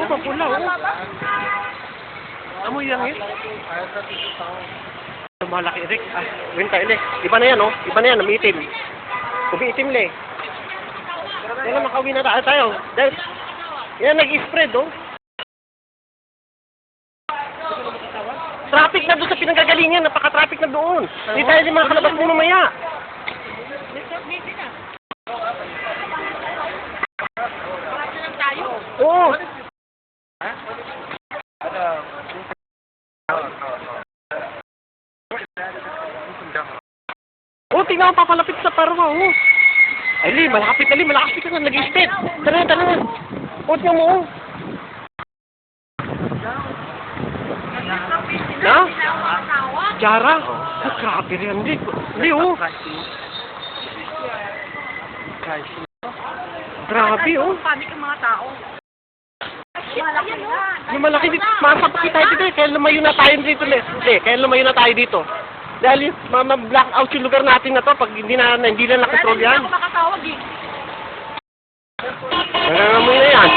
mapula, oh. Amoy yan, eh. Malaki, Rick. Ah, win tayo, le. Iba na yan, oh. Iba na yan, umiitim. Umiitim, le. Kaya makauwi na tayo. Dahil, yan, nag-spread, oh. Traffic na doon sa pinanggagalingan. Napaka-traffic na doon. Hindi tayo din makakalabas mo mamaya. Oo. Oh, tingnan mo, papalapit sa parwa, oh. Ay, li, malapit na, li, malapit ka na, nag-i-step. Tara, tara. Oh, tingnan mo, oh. Na? Jara? Oh, grabe rin, li. Li, oh. Grabe, oh. Panik ang mga tao. Yung malaki dito, masapakit tayo dito, kaya lumayo na tayo dito, le. Kaya lumayo na tayo dito. Dahil ma-black out yung lugar natin na to pag hindi na nakontrol yan. Hindi ako makatawag eh. Nangangamoy na yan.